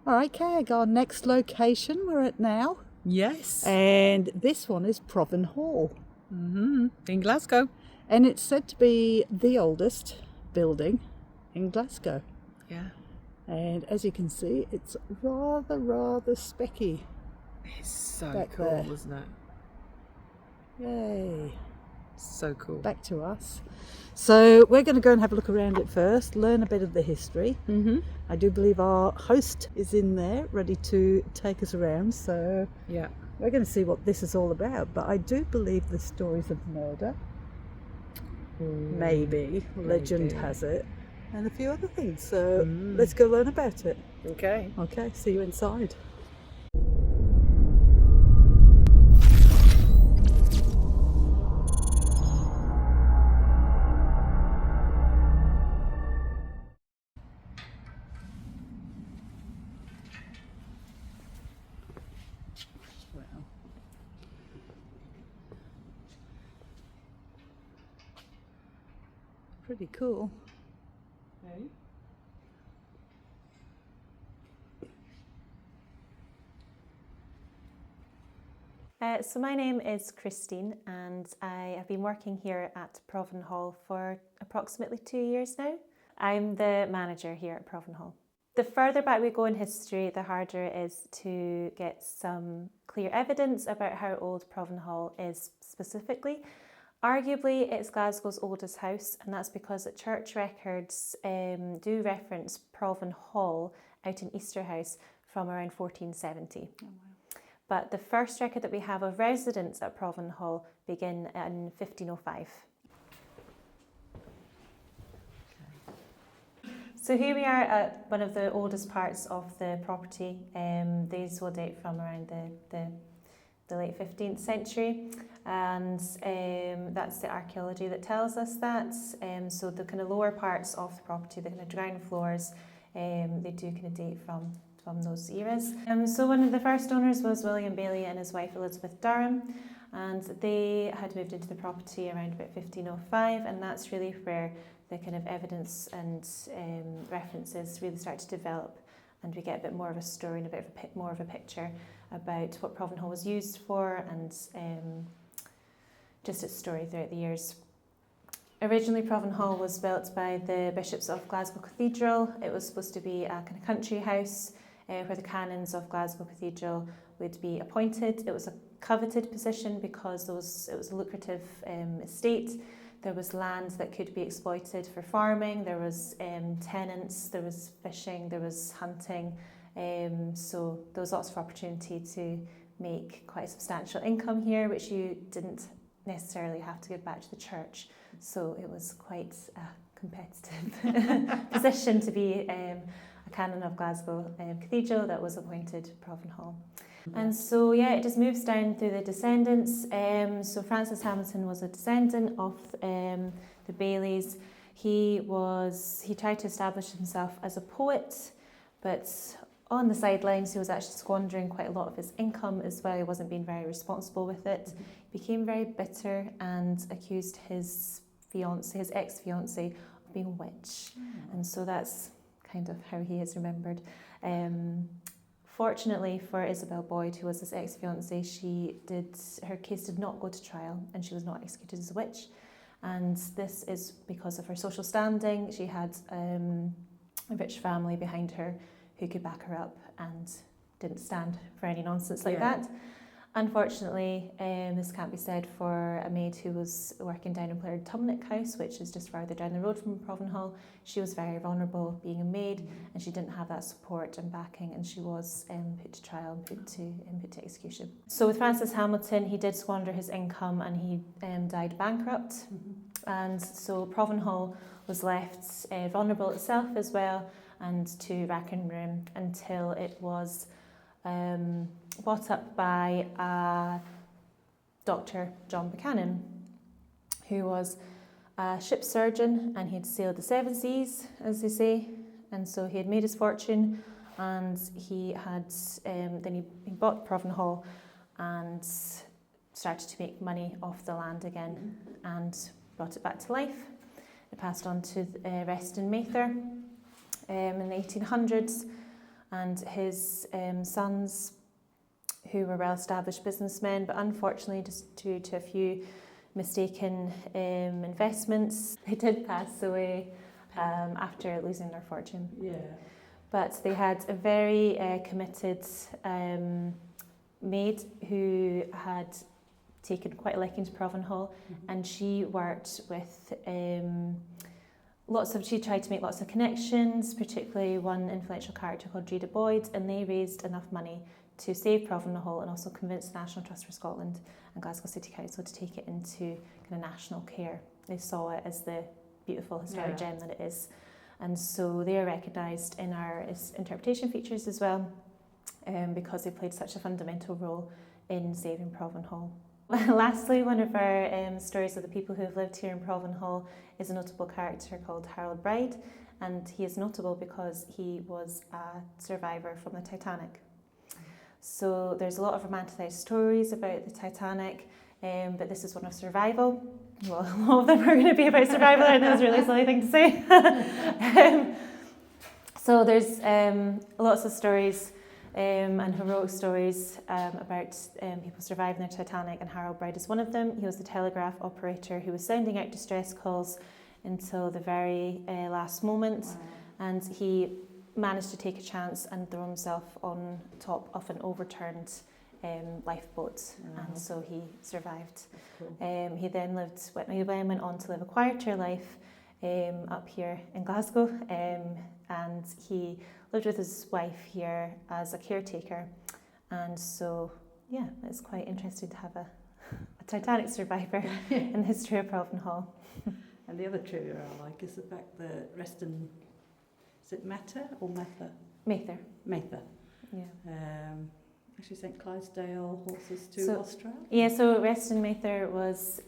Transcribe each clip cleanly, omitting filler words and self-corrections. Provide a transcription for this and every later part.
All right, Kag, our next location we're at now. Yes. And this one is Provan Hall. In Glasgow. And it's said to be the oldest building in Glasgow. Yeah. And as you can see, it's rather specky. It's so back cool, there. wasn't it? Yay. So cool. Back to us. So we're going to go and have a look around it first, learn a bit of the history. I do believe our host is in there ready to take us around, so Yeah. we're going to see what this is all about. But I do believe the stories of murder, maybe, legend has it, and a few other things. So let's go learn about it. Okay. Okay, see you inside. Wow. Pretty cool. Okay. So my name is Christine and I have been working here at Provan Hall for approximately 2 years now. I'm the manager here at Provan Hall. The further back we go in history, the harder it is to get some clear evidence about how old Provan Hall is specifically. Arguably, it's Glasgow's oldest house, and that's because the church records do reference Provan Hall out in Easterhouse from around 1470. Oh, wow. But the first record that we have of residents at Provan Hall begin in 1505. So here we are at one of the oldest parts of the property. These will date from around the late 15th century, and that's the archaeology that tells us that. So the kind of lower parts of the property, the kind of ground floors, they do kind of date from those eras. So one of the first owners was William Bailey and his wife Elizabeth Durham, and they had moved into the property around about 1505, and that's really where the kind of evidence and references really start to develop, and we get a bit more of a story and a bit more of a picture about what Provan Hall was used for, and just its story throughout the years. Originally, Provan Hall was built by the bishops of Glasgow Cathedral. It was supposed to be a kind of country house where the canons of Glasgow Cathedral would be appointed. It was a coveted position because it was a lucrative estate. There was land that could be exploited for farming. There was tenants. There was fishing. There was hunting. So there was lots of opportunity to make quite a substantial income here, which you didn't necessarily have to give back to the church. So it was quite a competitive position to be a canon of Glasgow Cathedral that was appointed Provan Hall. And so, yeah, it just moves down through the descendants. So Francis Hamilton was a descendant of the Baileys. He tried to establish himself as a poet, but on the sidelines he was actually squandering quite a lot of his income as well. He wasn't being very responsible with it. He became very bitter and accused his ex-fiancée of being a witch. And so that's kind of how he is remembered. Fortunately for Isabel Boyd, who was his ex-fiancée, her case did not go to trial and she was not executed as a witch. And this is because of her social standing. She had a rich family behind her who could back her up and didn't stand for any nonsense like that. Unfortunately, this can't be said for a maid who was working down in Blair Tumnick House, which is just further down the road from Provan Hall. She was very vulnerable being a maid, and she didn't have that support and backing, and she was put to trial and put to execution. So with Francis Hamilton, he did squander his income and he died bankrupt. And so Provan Hall was left vulnerable itself as well, and to rack and ruin until it was bought up by Dr. John Buchanan, who was a ship surgeon, and he had sailed the seven seas, as they say, and so he had made his fortune, and he had then he bought Provan Hall and started to make money off the land again and brought it back to life. It passed on to rest in Mather in the 1800s. and his sons, who were well-established businessmen, but unfortunately, just due to a few mistaken investments, they did pass away after losing their fortune. Yeah. But they had a very committed maid who had taken quite a liking to Provan Hall, and she worked with she tried to make lots of connections, particularly one influential character called Rita Boyd, and they raised enough money to save Provan Hall and also convince the National Trust for Scotland and Glasgow City Council to take it into kind of national care. They saw it as the beautiful historic gem that it is. And so they are recognised in our interpretation features as well, because they played such a fundamental role in saving Provan Hall. Lastly, one of our stories of the people who have lived here in Provan Hall is a notable character called Harold Bride, and he is notable because he was a survivor from the Titanic. So there's a lot of romanticised stories about the Titanic, but this is one of survival. Well, a lot of them are going to be about survival, and that's a really silly thing to say. So there's lots of stories and heroic stories about people surviving the Titanic, and Harold Bride is one of them. He was the telegraph operator who was sending out distress calls until the very last moment, and he managed to take a chance and throw himself on top of an overturned lifeboat, and so he survived. Cool. He then went on to live a quieter life up here in Glasgow, and he lived with his wife here as a caretaker, and so yeah, it's quite interesting to have a Titanic survivor in the history of Provan Hall. And the other trivia I like is the fact that Reston, is it Mather or Mather? Mather. Mather. Yeah. Actually sent Clydesdale horses to Australia. Yeah, so Reston Mather was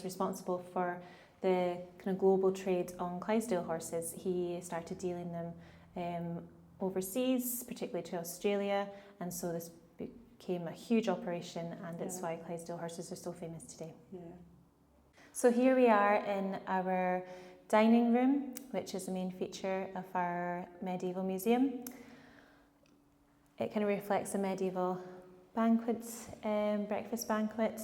responsible for the kind of global trade on Clydesdale horses. He started dealing them overseas, particularly to Australia, and so this became a huge operation, and it's why Clydesdale horses are so famous today. Yeah. So here we are in our dining room, which is the main feature of our medieval museum. It kind of reflects a medieval banquet, breakfast banquet,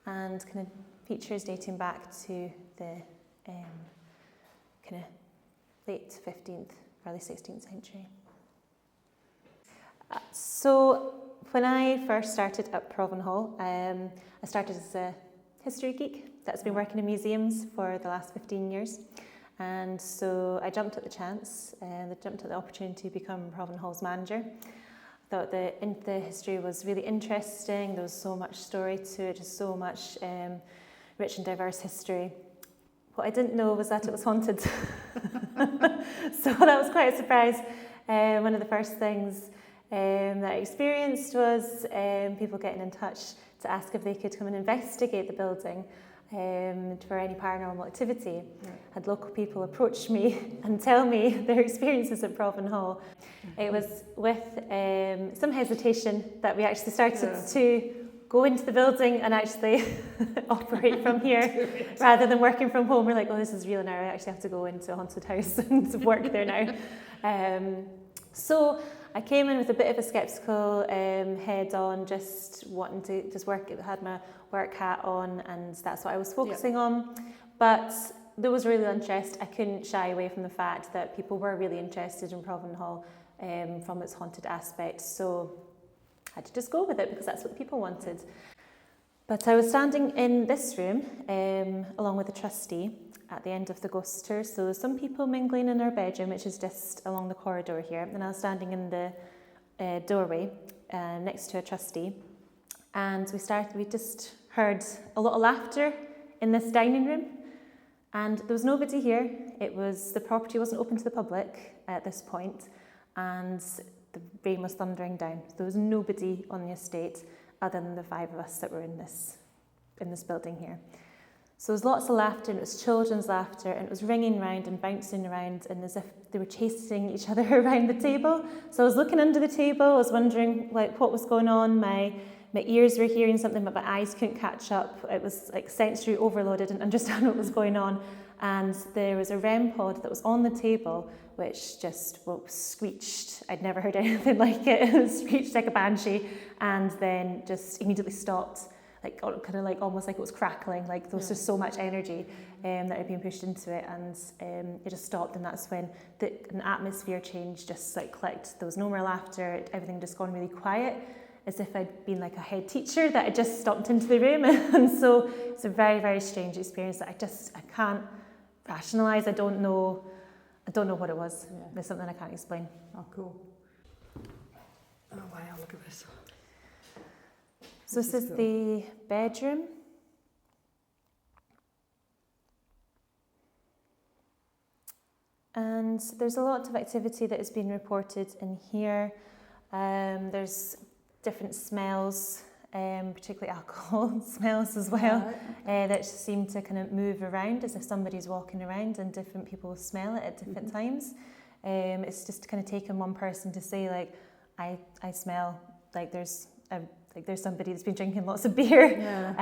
and kind of features dating back to the kind of late 15th, early 16th century. So when I first started at Provan Hall, I started as a history geek that's been working in museums for the last 15 years. And so I jumped at the chance, I jumped at the opportunity to become Provan Hall's manager. I thought the history was really interesting. There was so much story to it, just so much rich and diverse history. What I didn't know was that it was haunted. So that was quite a surprise. One of the first things that I experienced was people getting in touch to ask if they could come and investigate the building for any paranormal activity. Had local people approach me and tell me their experiences at Provan Hall. It was with some hesitation that we actually started to go into the building and actually operate from here rather than working from home. We're like, oh, this is real now. I actually have to go into a haunted house and work there now. So I came in with a bit of a sceptical head on, just wanting to just work. I had my work hat on, and that's what I was focusing on. But there was really interest. I couldn't shy away from the fact that people were really interested in Provan Hall from its haunted aspect. So I had to just go with it because that's what people wanted. But I was standing in this room along with a trustee at the end of the ghost tour. So there's some people mingling in our bedroom, which is just along the corridor here. And I was standing in the doorway next to a trustee. And we just heard a lot of laughter in this dining room. And there was nobody here. The property wasn't open to the public at this point. And the rain was thundering down. There was nobody on the estate other than the 5 of us that were in this building here. So there was lots of laughter, and it was children's laughter, and it was ringing around and bouncing around, and as if they were chasing each other around the table. So I was looking under the table, I was wondering what was going on. My ears were hearing something, but my eyes couldn't catch up. It was like sensory overload. I didn't understand what was going on. And there was a REM pod that was on the table, which just screeched. I'd never heard anything like it. It screeched like a banshee, and then just immediately stopped, like kind of like almost like it was crackling. Like there was just so much energy that had been pushed into it, and it just stopped. And that's when an atmosphere change just like clicked. There was no more laughter. Everything just gone really quiet, as if I'd been like a head teacher that had just stomped into the room. And so it's a very, very strange experience that I can't rationalise. I don't know what it was. Yeah. There's something I can't explain. Oh, cool. Oh, wow, look at this. So this is the bedroom. And there's a lot of activity that has been reported in here. There's different smells, particularly alcohol smells as well, that seem to kind of move around as if somebody's walking around, and different people smell it at different times. It's just kind of taken one person to say, like, I smell like there's somebody that's been drinking lots of beer. Yeah.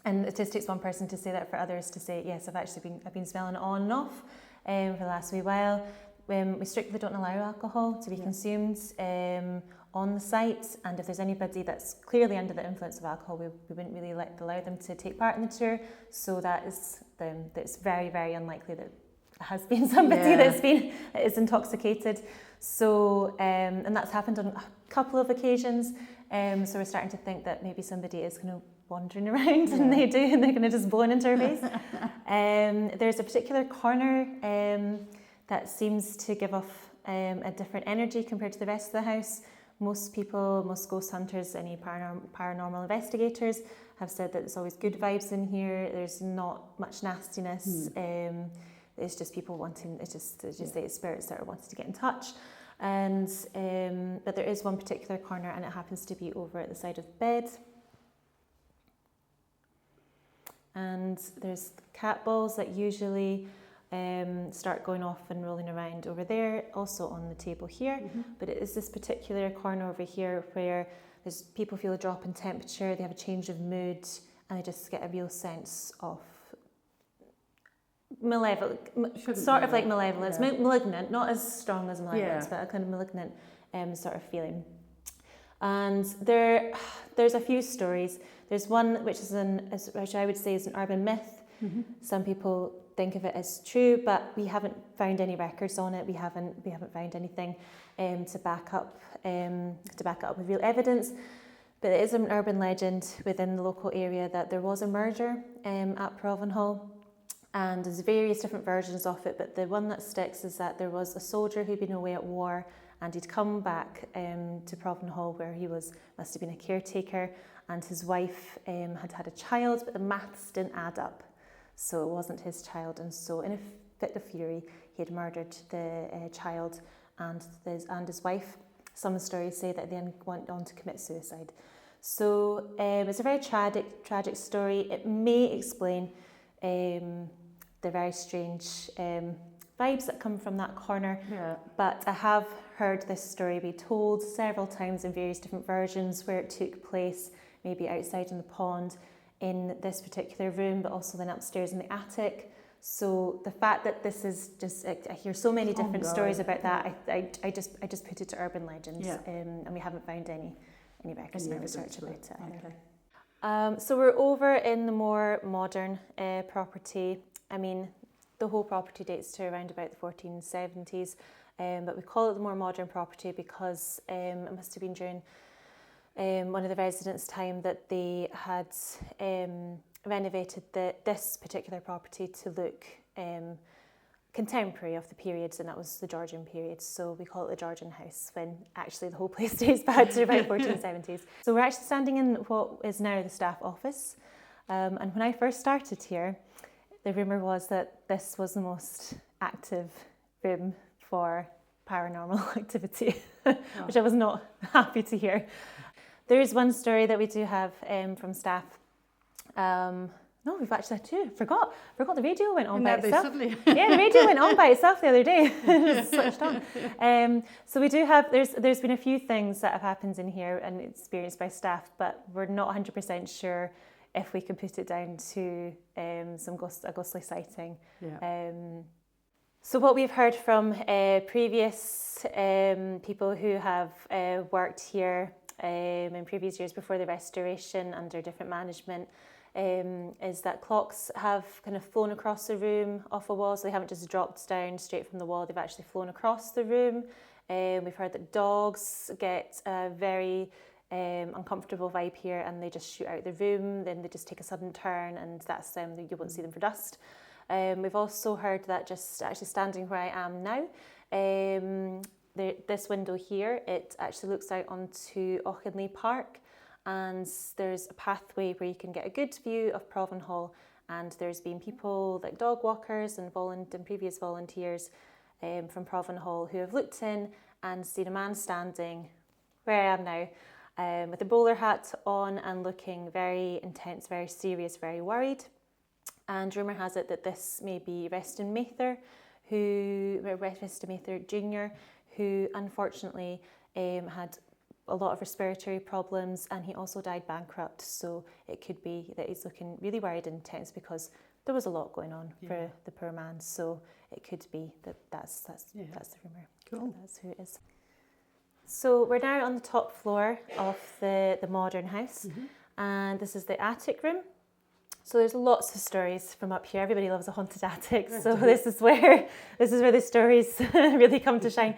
And it just takes one person to say that for others to say, yes, I've been smelling it on and off for the last wee while. We strictly don't allow alcohol to be consumed on the site, and if there's anybody that's clearly under the influence of alcohol, we wouldn't really allow them to take part in the tour. So that's very, very unlikely that there has been somebody that is intoxicated. So and that's happened on a couple of occasions. So we're starting to think that maybe somebody is kind of wandering around and they're going to just blow into our face. There's a particular corner that seems to give off a different energy compared to the rest of the house. Most ghost hunters, any paranormal investigators have said that there's always good vibes in here. There's not much nastiness. It's just people wanting, it's just the spirits that are wanting to get in touch. And but there is one particular corner, and it happens to be over at the side of the bed. And there's cat balls that usually start going off and rolling around over there, also on the table here. But it is this particular corner over here where people feel a drop in temperature, they have a change of mood, and they just get a real sense of malevolent, like malevolence, malignant, not as strong as malevolence, but a kind of malignant sort of feeling. And there's a few stories. There's one which I would say is an urban myth. Some people think of it as true, but we haven't found any records on it. We haven't found anything to back up with real evidence. But it is an urban legend within the local area that there was a murder at Provan Hall, and there's various different versions of it. But the one that sticks is that there was a soldier who'd been away at war, and he'd come back to Provan Hall, where he must have been a caretaker, and his wife had a child, but the maths didn't add up. So it wasn't his child, and so in a fit of fury, he had murdered the child and his wife. Some stories say that they then went on to commit suicide. So it's a very tragic story. It may explain the very strange vibes that come from that corner. But I have heard this story be told several times in various different versions, where it took place maybe outside in the pond, in this particular room, but also then upstairs in the attic. So the fact that this is just, I hear so many different stories about that, I just put it to urban legends, and we haven't found any records in our research about it either. So we're over in the more modern property. I mean, the whole property dates to around about the 1470s, but we call it the more modern property because it must have been during one of the residents' time that they had renovated this particular property to look contemporary of the periods, and that was the Georgian period. So we call it the Georgian house, when actually the whole place dates back to about 1470s. So we're actually standing in what is now the staff office. And when I first started here, the rumour was that this was the most active room for paranormal activity, which I was not happy to hear. There is one story that we do have from staff. No, we've actually had two. Forgot the radio went on by itself. Yeah, the radio went on by itself the other day. It switched on. So we do have, there's been a few things that have happened in here and experienced by staff, but we're not 100% sure if we could put it down to a ghostly sighting. Yeah. So what we've heard from previous people who have worked here in previous years before the restoration under different management is that clocks have kind of flown across the room off a wall, so they haven't just dropped down straight from the wall, they've actually flown across the room. We've heard that dogs get a very uncomfortable vibe here and they just shoot out the room, then they just take a sudden turn and that's them, you won't see them for dust. We've also heard that just actually standing where I am now, this window here, it actually looks out onto Auchinleigh Park, and there's a pathway where you can get a good view of Provan Hall, and there's been people like dog walkers and previous volunteers from Provan Hall who have looked in and seen a man standing where I am now with a bowler hat on and looking very intense, very serious, very worried. And rumour has it that this may be Reston Mather Jr., who unfortunately had a lot of respiratory problems, and he also died bankrupt. So it could be that he's looking really worried and tense because there was a lot going on for the poor man. So it could be that's the rumour. Cool. That's who it is. So we're now on the top floor of the modern house, and this is the attic room. So there's lots of stories from up here. Everybody loves a haunted attic, so this is where the stories really come to shine.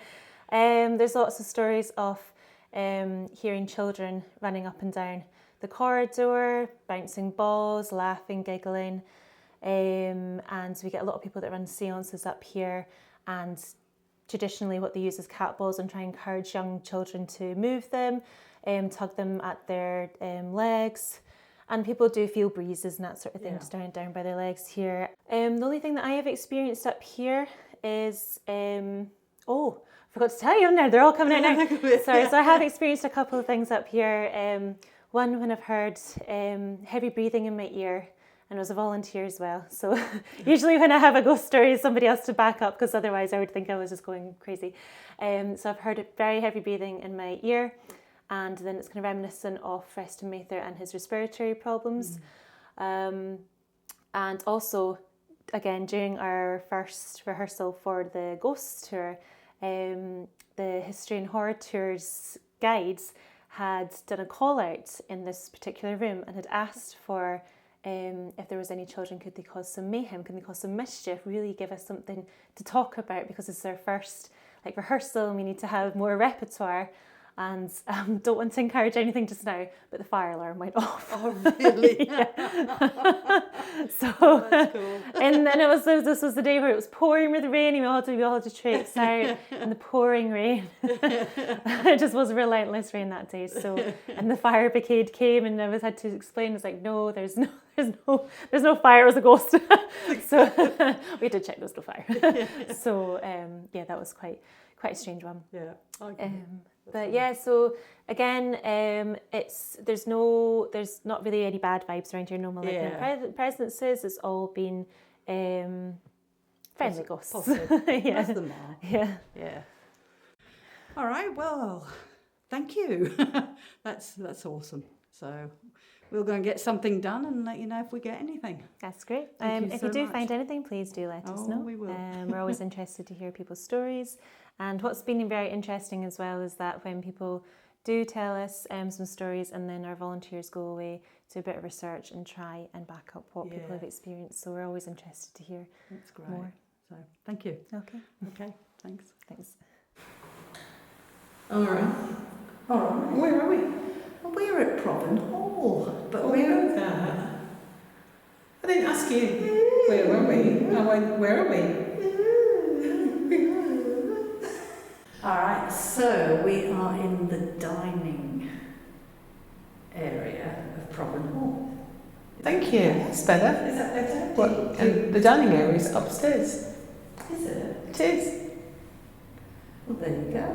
There's lots of stories of hearing children running up and down the corridor, bouncing balls, laughing, giggling, and we get a lot of people that run seances up here, and traditionally what they use is cat balls and try and encourage young children to move them, tug them at their legs. And people do feel breezes and that sort of thing just down by their legs here. The only thing that I have experienced up here is, forgot to tell you now, they're all coming out now. Sorry, so I have experienced a couple of things up here. One when I've heard heavy breathing in my ear, and I was a volunteer as well. So usually when I have a ghost story, somebody else to back up, because otherwise I would think I was just going crazy. So I've heard very heavy breathing in my ear. And then it's kind of reminiscent of Reston Mather and his respiratory problems. And also, again, during our first rehearsal for the ghost tour, the History and Horror Tours guides had done a call out in this particular room and had asked for if there was any children, could they cause some mayhem, could they cause some mischief, really give us something to talk about, because it's our first rehearsal and we need to have more repertoire. And don't want to encourage anything just now, but the fire alarm went off. Oh, really? So, oh, that's cool. and then this was the day where it was pouring with rain, and we all had to traipse out in the pouring rain. It just was relentless rain that day. So, and the fire brigade came, and I had to explain. It's like, no, there's no fire. It was a ghost. So we did check. There was no fire. So that was quite a strange one. Yeah. Okay. But yeah, so again, there's not really any bad vibes around here. Normal presences. It's all been friendly ghosts. Positive. Yeah. That's the mark. Yeah. Yeah. All right. Well, thank you. That's awesome. So we'll go and get something done and let you know if we get anything. That's great. If you do find anything, please do let us know. We will. We're always interested to hear people's stories. And what's been very interesting as well is that when people do tell us some stories, and then our volunteers go away to a bit of research and try and back up what people have experienced. So we're always interested to hear more. So thank you. Okay. Thanks. All right. Where are we? Well, we're at Provan Hall, but we're at that. I didn't ask you. Where were we? I went, where are we? All right, so we are in the dining area of Provan Hall. Thank you. That's better. Is that better? What? And the dining area is upstairs. Is it? It is. Well, there you go.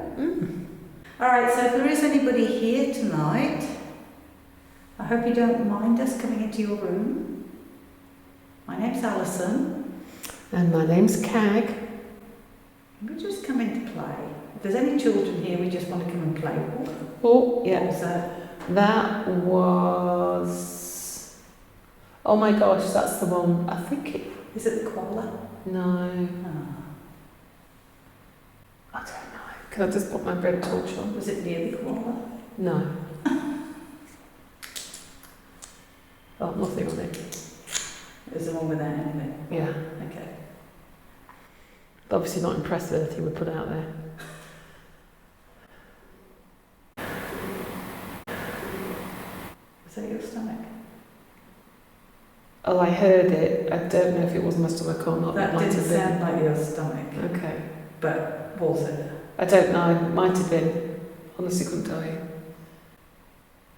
All right, so if there is anybody here tonight, I hope you don't mind us coming into your room. My name's Alison. And my name's Kag. We just come in to play. If there's any children here, we just want to come and play. Oh, yeah. What was that? That was Oh my gosh, that's the one. I think it. Is it the koala? No. Ah. I don't know. Can I just put my red torch on? Was it near the koala? No. Oh, nothing on it. It was the one without anything? Yeah. Okay. Obviously not impressed with anything we put out there. Was that your stomach? Oh, I heard it. I don't know if it was my stomach or not. That It might didn't have been. sound like your stomach. Okay. But was it? I don't know. It might have been. Honestly, couldn't tell you.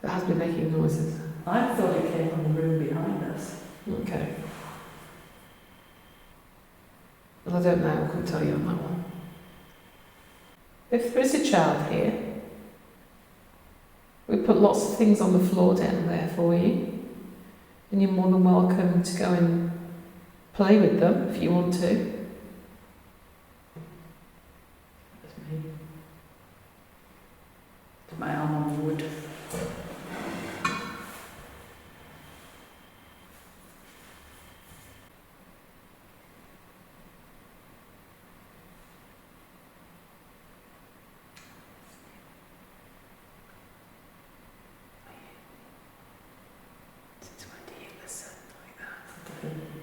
It has been making noises. I thought it came from the room behind us. Okay. Well, I don't know. I couldn't tell you on that one. If there is a child here, we put lots of things on the floor down there for you. And you're more than welcome to go and play with them if you want to. That was me. Put my arm on the wood.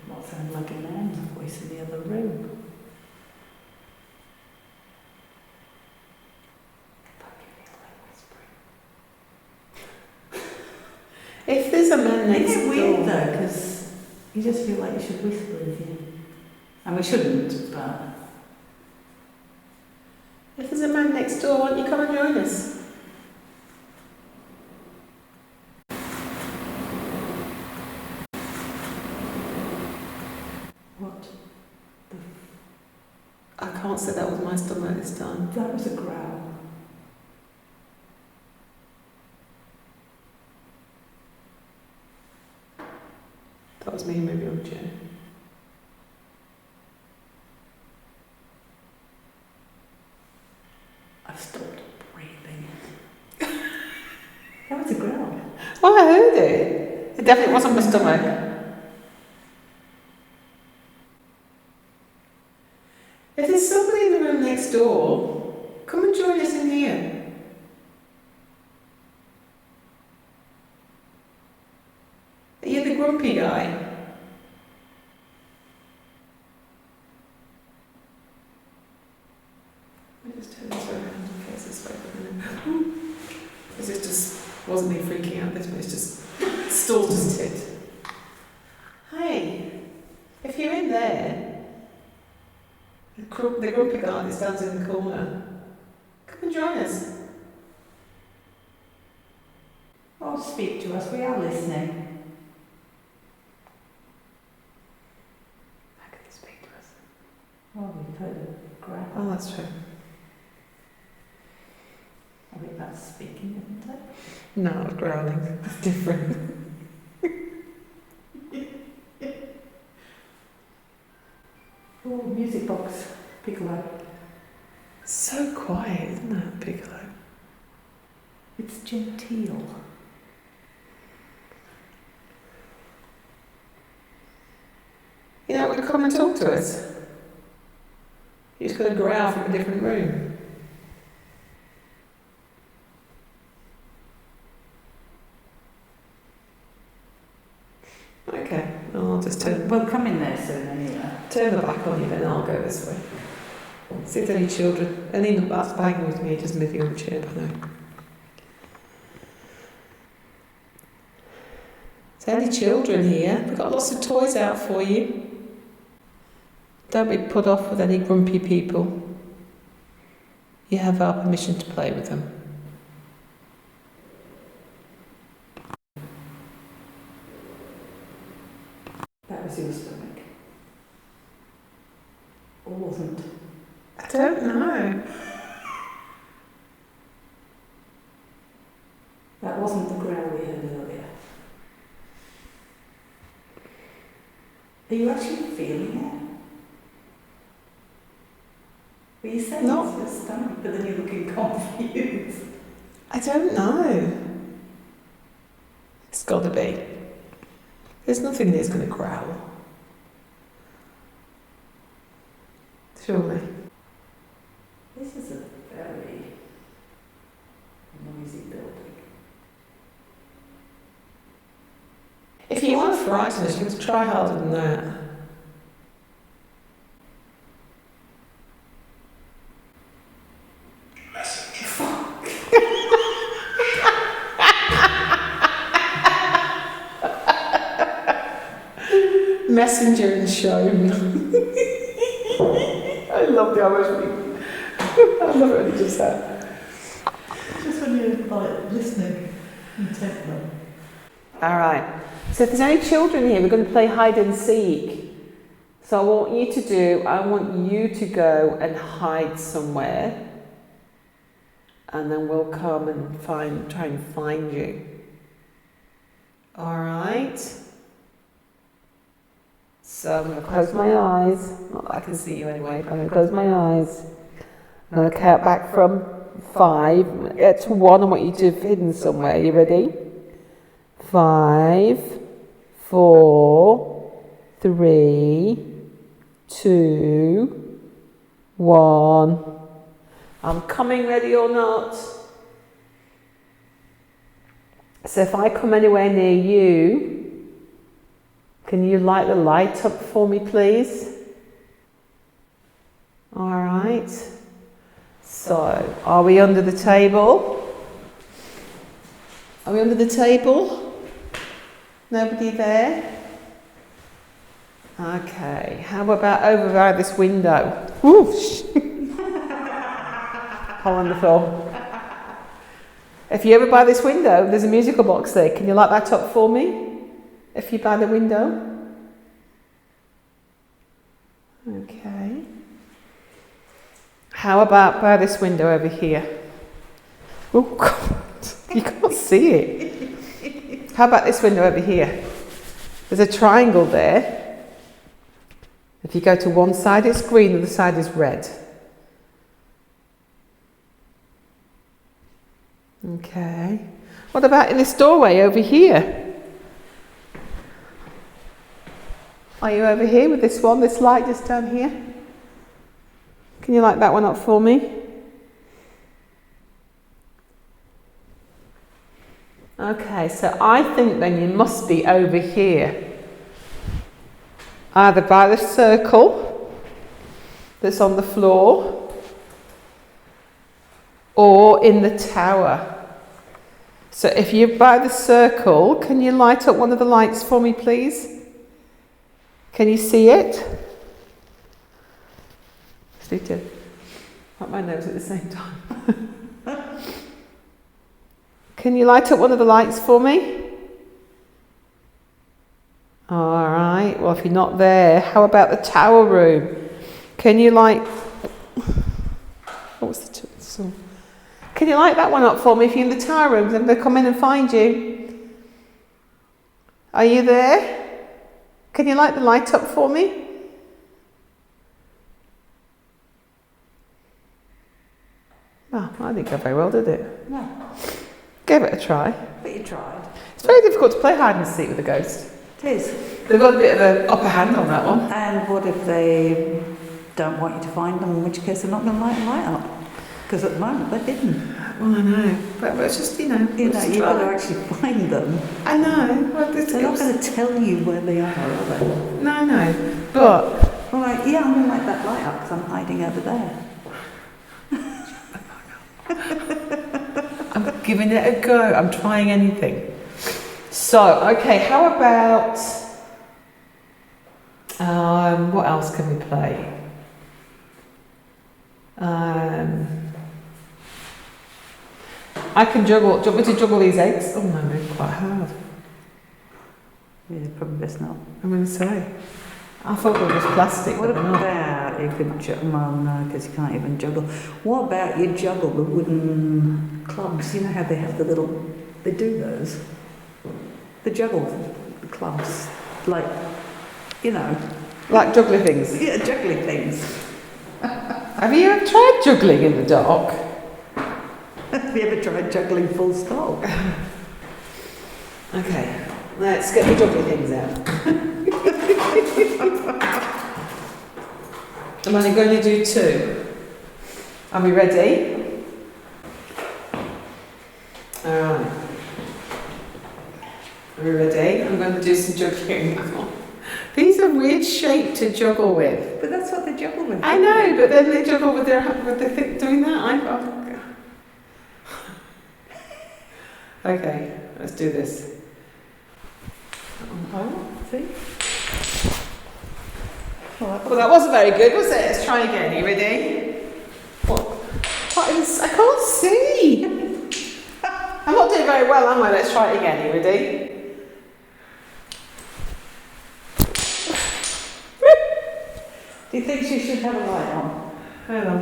What sounded like a man's voice in the other room. If there's a man next Isn't it door... weird though, because you just feel like you should whisper with you. And we shouldn't, but... If there's a man next door, why don't you come and join us? What? I can't say that was my stomach this time. That was a growl. That was me moving on the chair. I've stopped breathing. That was a growl. Oh, I heard it. It definitely wasn't my stomach. If there's somebody in the room next door, come and join us in here. Are you the grumpy guy? Let me just turn this around and face this way for a minute. Because it just wasn't me freaking out this way, it's just stalled just hit. Hey, if you're in there, the grumpy guy that stands in the corner, come and join us. Oh, speak to us, we are listening. How can you speak to us? Oh, we've heard a growl. Oh, that's true. I think that's speaking, isn't it? No, it's growling. It's different. Oh, music box, piccolo. So quiet, isn't it, Piccolo? It's genteel. You know, would come and talk to us. You're just going to growl from a different room. Okay, well, I'll just turn We'll come in there soon anyway. the back on you, then I'll go this way. See if there are any children. Any that's banging with me, just moving on the chair, but no. Is there any children here? We've got lots of toys out for you. Don't be put off with any grumpy people. You have our permission to play with them. That was your stomach. Or wasn't? I don't know. That wasn't the growl we heard earlier. Are you actually feeling it? Well, you said No. it's your stomach, but then you're looking confused. I don't know. It's got to be. There's nothing that's going to growl. Surely. This is a very noisy building. If you want to frighten us, you must try harder than that. Messenger and shown. I love the Irish people. I love it when he does that. Just when you're like listening intently. Alright, so if there's any children here, we're going to play hide and seek. So I want you to go and hide somewhere. And then we'll come and try and find you. Alright. So I'm going to close my eyes. Not that I can see you anyway, but I'm going to close my eyes. I'm going to count back from 5. Get to 1. I want you to have hidden somewhere. You ready? 5, 4, 3, 2, 1. I'm coming, ready or not. So if I come anywhere near you, can you light the light up for me, please? All right. So, are we under the table? Are we under the table? Nobody there? Okay. How about over by this window? Whoosh! Hole on the floor. If you're over by this window, there's a musical box there. Can you light that up for me? If you're by the window. Okay. How about by this window over here? Oh God, you can't see it. How about this window over here? There's a triangle there. If you go to one side it's green, the other side is red. Okay. What about in this doorway over here? Are you over here with this one, this light just down here? Can you light that one up for me? Okay, so I think then you must be over here. Either by the circle that's on the floor or in the tower. So if you're by the circle, can you light up one of the lights for me, please? Can you see it? Just need to wipe my nose at the same time. Can you light up one of the lights for me? Alright, well if you're not there, how about the tower room? Can you light... What's the so? Can you light that one up for me if you're in the tower room? Then they'll come in and find you. Are you there? Can you light the light up for me? Oh, I didn't go very well, did it? No. Gave it a try. But you tried. It's very difficult to play hide and seek with a ghost. It is. They've got a bit of an upper hand on that one. And what if they don't want you to find them, in which case they're not going to light the light up? Because at the moment they're hidden. Well, I know. But it's just, you've got to actually find them. I know. Well, they're not going to tell you where they are they? No. But... All right, yeah, I'm going to light that light up because I'm hiding over there. I'm giving it a go. I'm trying anything. So, okay, how about... what else can we play? I can juggle. Do you want me to juggle these eggs? Oh no, they're quite hard. Yeah, probably best not. I'm going to say. I thought they were just plastic. What about you could juggle? Well, no, because you can't even juggle. What about you juggle the wooden clubs? You know how they have the little. They do those. The juggle clubs, like, you know. Like juggling things. Yeah, juggling things. Have you ever tried juggling in the dark? Have you ever tried juggling full stop? Okay, Let's get the juggly things out. I'm only going to do 2. Are we ready? Alright. Are we ready? I'm going to do some juggling now. These are weird shape to juggle with. But that's what they juggle with. I know, but then they juggle with their thing doing that. Okay, let's do this. See? Well, that wasn't very good, was it? Let's try again. Are you ready? What is? I can't see. I'm not doing very well, am I? Let's try it again. Are you ready? Do you think she should have a light on? Hang on.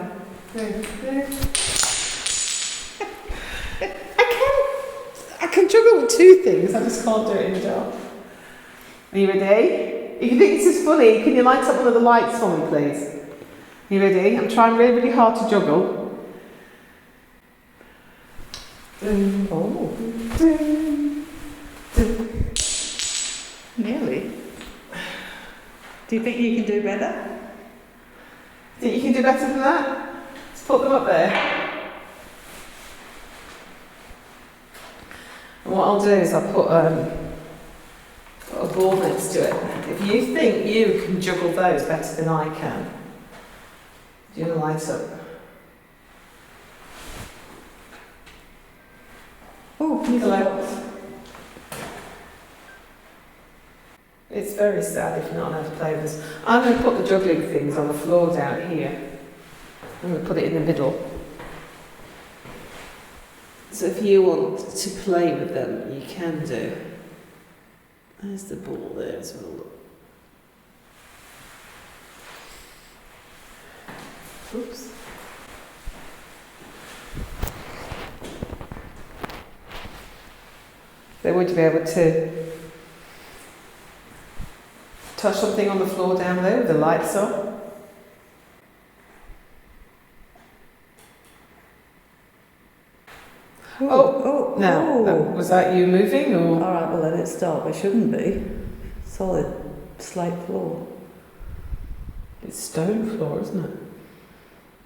I can juggle with 2 things, I just can't do it in the dark. Are you ready? If you think this is funny, can you light up one of the lights for me, please? Are you ready? I'm trying really, really hard to juggle. Oh. Nearly. Do you think you can do better? Think you can do better than that? Let's put them up there. And what I'll do is I'll put a ball next to it. If you think you can juggle those better than I can, do you want to light up? Oh, Hello. It's very sad if you're not allowed to play with this. I'm going to put the juggling things on the floor down here. I'm going to put it in the middle. So if you want to play with them, you can do. There's the ball there as well. Oops. They want to be able to touch something on the floor down there with the lights on. Now, was that you moving or? Alright, well let it stop. It shouldn't be. Solid slate floor. It's stone floor, isn't it?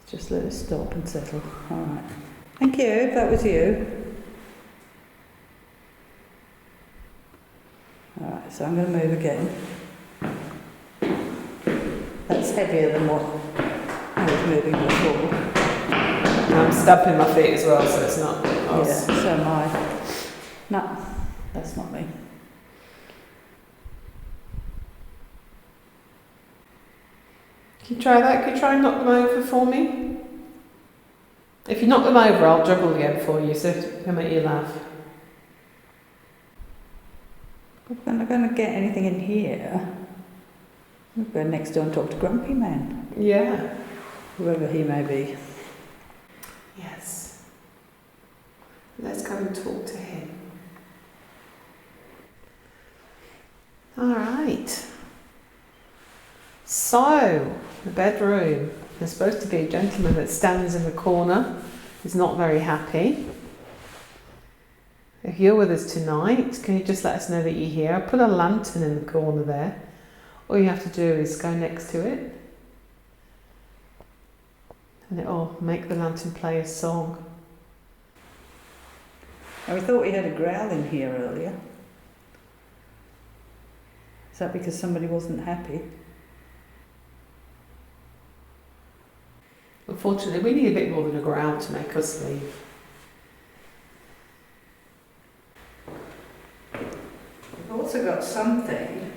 Just let it stop and settle. Alright. Thank you, that was you. Alright, so I'm going to move again. That's heavier than what I was moving before. I'm stamping my feet as well, so it's not us. Yeah, so am I. No, that's not me. Can you try that? Can you try and knock them over for me? If you knock them over, I'll juggle again for you, so it can make you laugh. We're not going to get anything in here. We'll go next door and talk to Grumpy Man. Yeah. Whoever he may be. Yes. Let's go and talk to him. All right. So, the bedroom. There's supposed to be a gentleman that stands in the corner. He's not very happy. If you're with us tonight, can you just let us know that you're here? I put a lantern in the corner there. All you have to do is go next to it. And it'll make the lantern play a song. And we thought we had a growl in here earlier. Is that because somebody wasn't happy? Unfortunately, we need a bit more than a growl to make us leave. We've also got something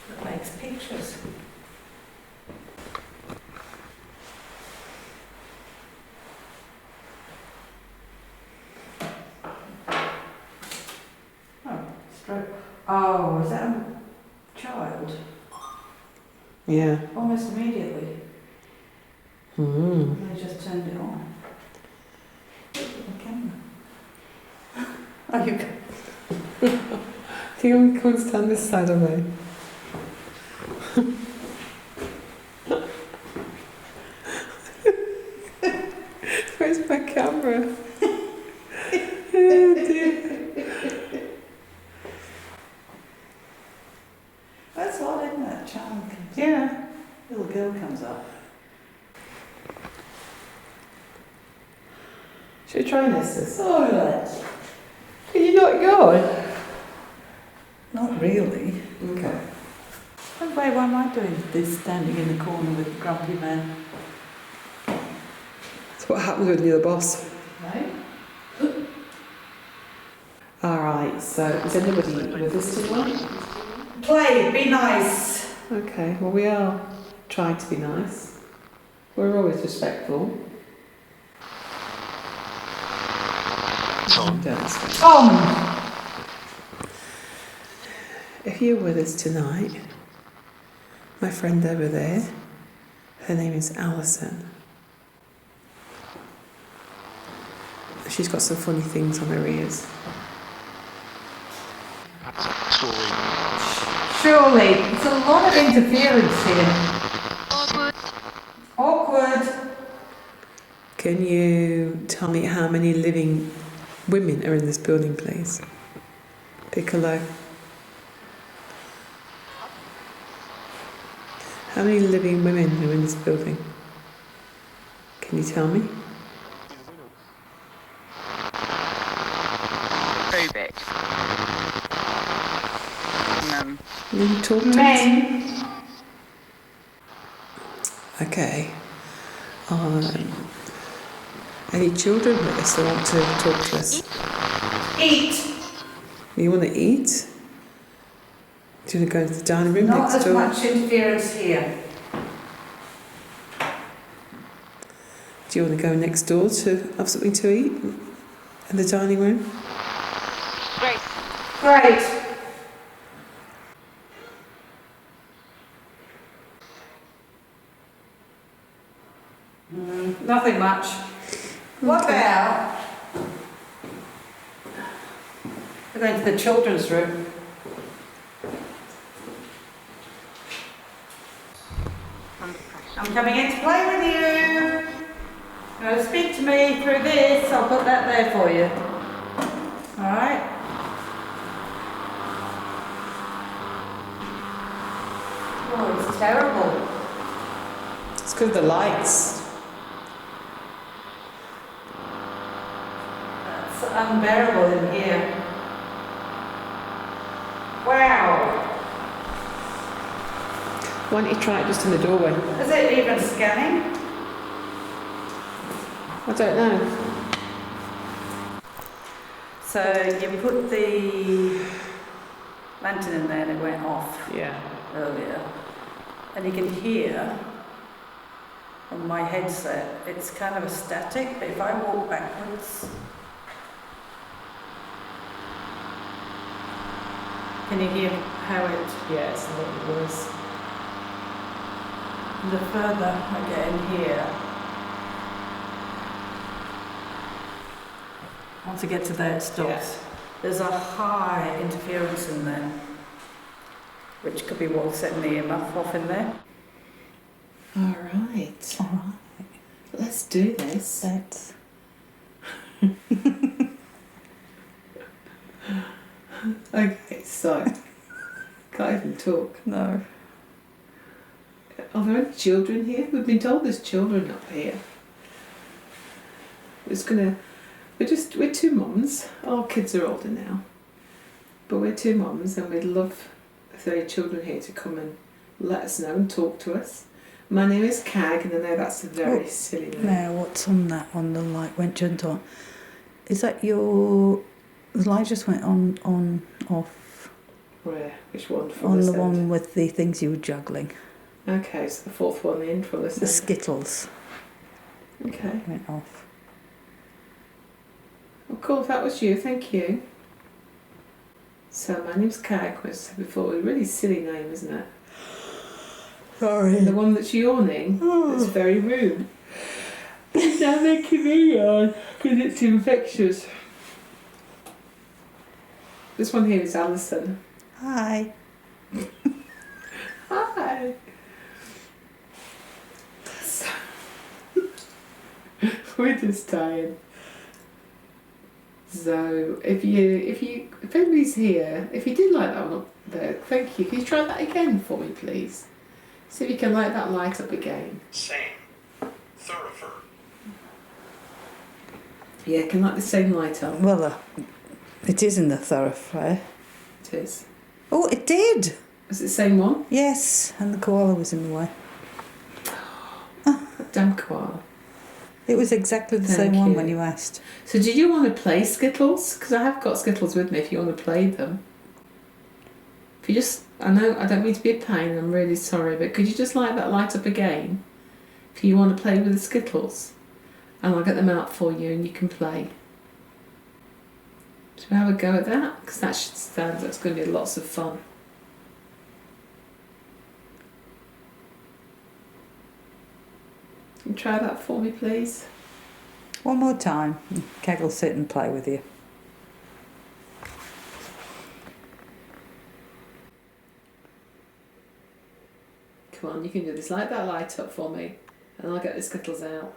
that makes pictures. Oh, is that a child? Yeah. Almost immediately. Mm. They just turned it on. Look at the camera. Oh, you Do you want to come and stand this side of me? Where's my camera? girl comes up. Should we try this? All right. Can you not go? Not really. Okay. By the way, why am I doing this standing in the corner with the grumpy man? That's what happens when you're the boss. Right? Alright, so is anybody with us tonight? Play, be nice. Okay, well we are trying to be nice. We're always respectful. Tom. Don't expect. Tom! If you're with us tonight, my friend over there, her name is Alison. She's got some funny things on her ears. Story. Surely, there's a lot of interference here. Awkward. Can you tell me how many living women are in this building, please? Piccolo. How many living women are in this building? Can you tell me? Provan. Will you talk to us? Men. Okay. Any children with us that want to talk to us? Eat. You want to eat? Do you want to go into the dining room Not next as door? much interference here. Do you want to go next door to have something to eat in the dining room? Great. Nothing much. What about we're going to the children's room? I'm coming in to play with you. Now speak to me through this. I'll put that there for you. All right. Oh, it's terrible. It's because of the lights. It's unbearable in here. Wow. Why don't you try it just in the doorway? Is it even scanning? I don't know. So you put the lantern in there and it went off Yeah. earlier. And you can hear on my headset, it's kind of a static, but if I walk backwards, can you hear how it, Yeah, it's a little worse. the further I get in here, once I get to there it stops. There's a high interference in there, which could be what's setting the earmuff off in there. All right. Let's do this. Let's. Okay, so can't even talk. No. Are there any children here? We've been told there's children up here. We're two mums. Our kids are older now, but we're two mums, and we'd love if there are children here to come and let us know and talk to us. My name is Kag, and I know that's a very silly name. Now, what's on that? On the light went turned on. Is that your? The light just went on, off. Where? Which one? From On this the end? one with the things you were juggling. Okay, so the fourth one, the intro. The Skittles Okay. went off. Well, cool. If that was you, thank you. So my name's Kag. As I said before, a really silly name, isn't it? Sorry. The one that's yawning. That's very rude. It's now making me yawn because it's infectious. This one here is Alison. Hi. Hi. So, we're just tired. So if anybody's here, if you did like that one up there, thank you. Can you try that again for me, please? See if you can light that light up again. Same. Thoroughfare. Yeah, can light the same light up. Well, it is in the thoroughfare. It is. Oh, it did! Is it the same one? Yes, and the koala was in the way. Damn koala. It was exactly the Thank same one you. when you asked. So did you want to play Skittles? Because I have got Skittles with me if you want to play them. If you just... I know I don't mean to be a pain, I'm really sorry, but could you just light that light up again? If you want to play with the Skittles. And I'll get them out for you and you can play. Should we have a go at that? Because that should stand, that's going to be lots of fun. Can you try that for me, please? One more time. Kag will sit and play with you. Come on, you can do this. Light that light up for me and I'll get the Skittles out.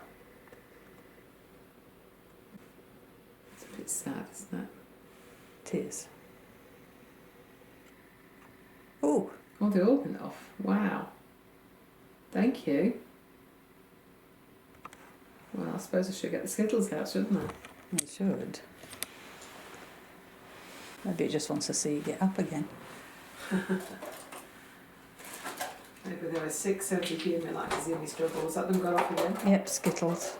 It's a bit sad, isn't it? It is. Oh, Oh, they all went off. Wow. Thank you. Well, I suppose I should get the Skittles out, shouldn't I? it should. Maybe it just wants to see you get up again. Maybe there were 6 empty human like Zimmy struggles. Let them go off again. Yep, Skittles.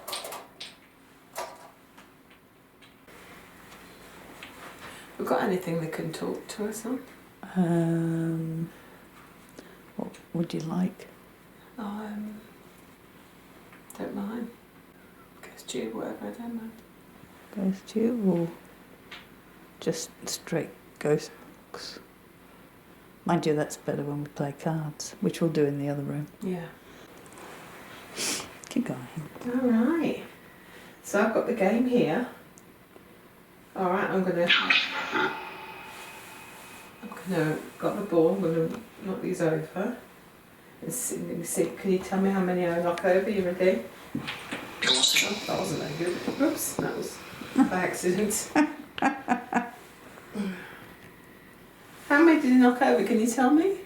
We've got anything they can talk to us on? What would you like? Don't mind. Ghost tube, whatever, I don't mind. Ghost tube or just straight ghost box? Mind you, that's better when we play cards, which we'll do in the other room. Yeah. Keep going. Alright. So I've got the game here. Alright, I'm gonna got the ball, I'm gonna knock these over. And see, can you tell me how many I knock over? You ready? Oh, that wasn't very good. Oops, that was by accident. How many did you knock over? Can you tell me?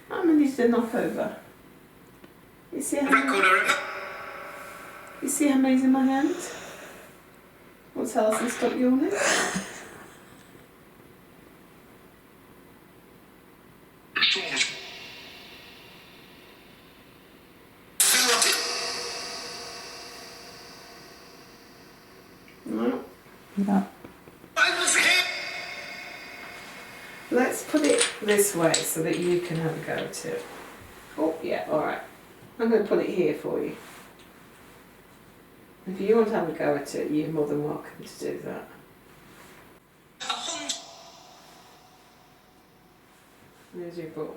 How many did you knock over? You see how many's in my hand? What tells me stop yawning? No. No. Let's put it this way so that you can have a go at it. Oh, yeah, alright. I'm going to put it here for you. If you want to have a go at it, you're more than welcome to do that. There's your ball.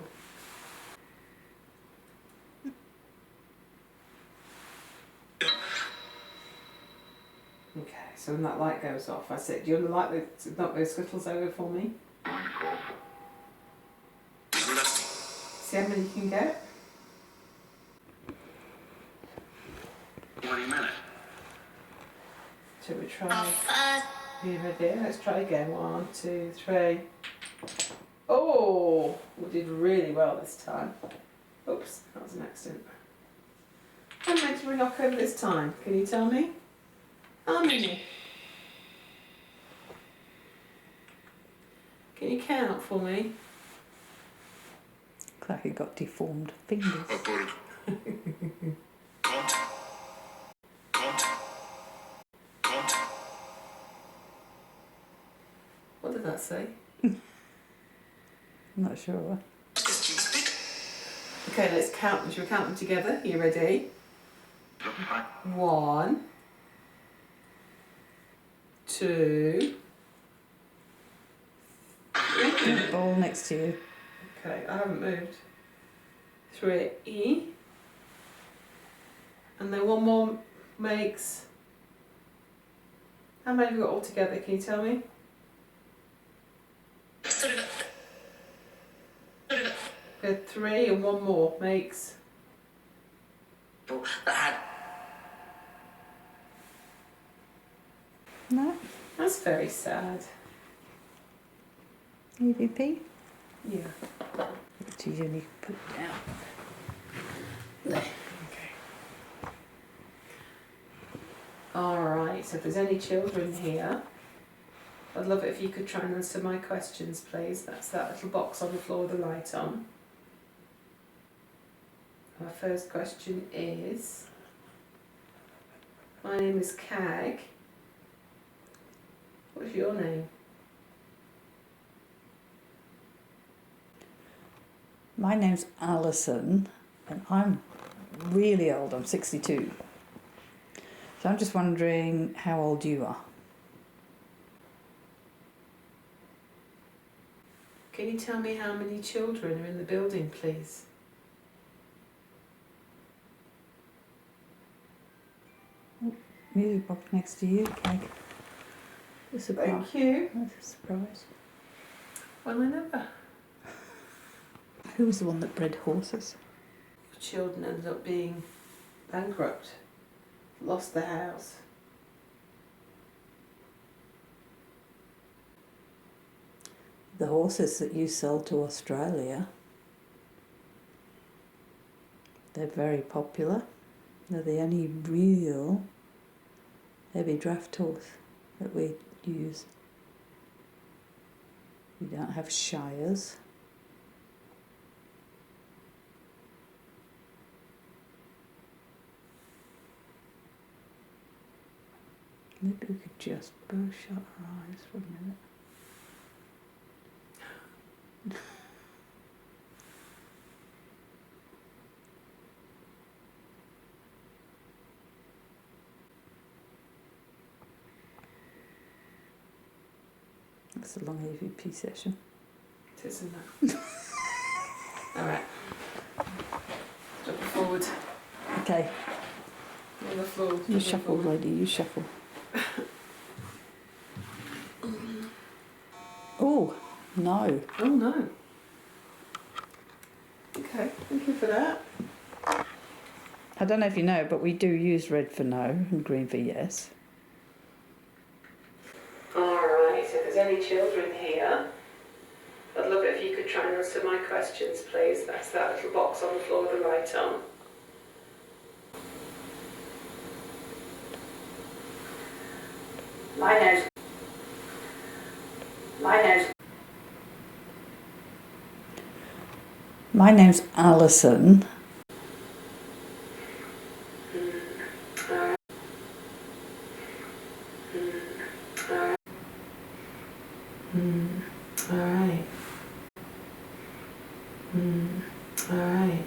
Okay, so when that light goes off, I said, do you want to light the, knock those Skittles over for me? See how many you can get? 20 minutes. Shall we try? You ready? Let's try again. 1, 2, 3. Oh, we did really well this time. Oops, that was an accident. How many did we knock over this time? Can you tell me? How many? Can you count for me? Looks like you got deformed fingers. What did that say? I'm not sure. Okay, let's count them. Shall we count them together? Are you ready? 1, 2. Ball next to you. Okay, I haven't moved. 3. And then one more makes... How many have we got all together? Can you tell me? Good, 3 and one more makes... No? That's very sad. EVP? Yeah. To you, and you can put it down. There. Okay. Alright, so if there's any children here, I'd love it if you could try and answer my questions, please. That's that little box on the floor with the light on. Our first question is, my name is Kag. What's your name? My name's Alison, and I'm really old. I'm 62. So I'm just wondering how old you are. Can you tell me how many children are in the building, please? Music box next to you, Kag. A surprise. Thank you. That's a surprise. Well, I never. Who was the one that bred horses? Your children ended up being bankrupt, lost the house. The horses that you sell to Australia, they're very popular. They're the only real heavy draft horse that we use. We don't have shires. Maybe we could just both shut our eyes for a minute. That's a long AVP session. It is, isn't it? Alright. Drop it forward. Okay, On the floor. you shuffle, lady, you shuffle. Oh, no. Oh no. Okay, thank you for that. I don't know if you know, but we do use red for no and green for yes. Alright, so if there's any children here, I'd love it if you could try and answer my questions, please. That's that little box on the floor with the light on. My name's My name's Alison. Alright. Alright.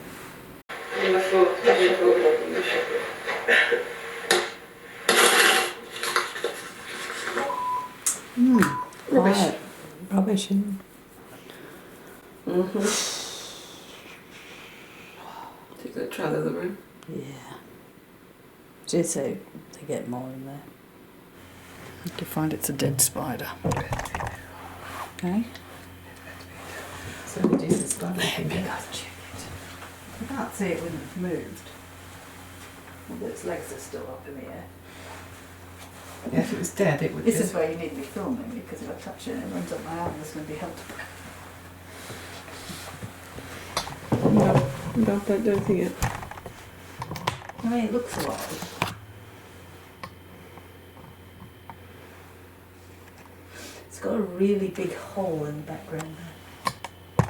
Rubbish. Quiet. Rubbish. Take that try the other room. Yeah. Just so they get more in there. You can find it's a dead spider. Okay. So we do the spider There thing. we go, check it. I can't see it when it's moved. Although its legs are still up in the air. Yeah, if it was dead, it would This be. is where you need to be filming, because if I touch it and it runs up my arm, there's going to be held to No, don't do anything yet. I mean, it looks alive. It's got a really big hole in the background there.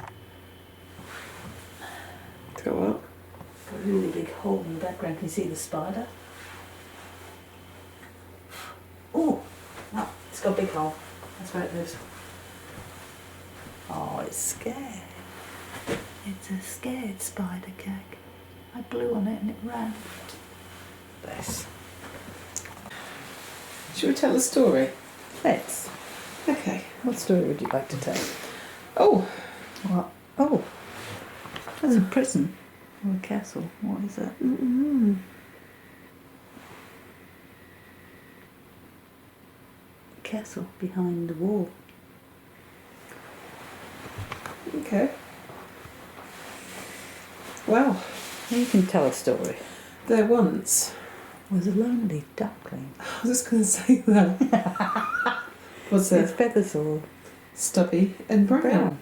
It's got what? Got a really big hole in the background. Can you see the spider? Oh, no, it's got a big hole. That's where it lives. Oh, it's scared. It's a scared spider, Kag. I blew on it and it ran. Bless. Should we tell a story? Let's. Okay. What story would you like to tell? Oh, What? Oh, that's a prison or a castle. What is that? Castle behind the wall. okay. Well, You can tell a story. there once. Was a lonely duckling. I was just going to say that. Was Its it feathers all stubby and brown?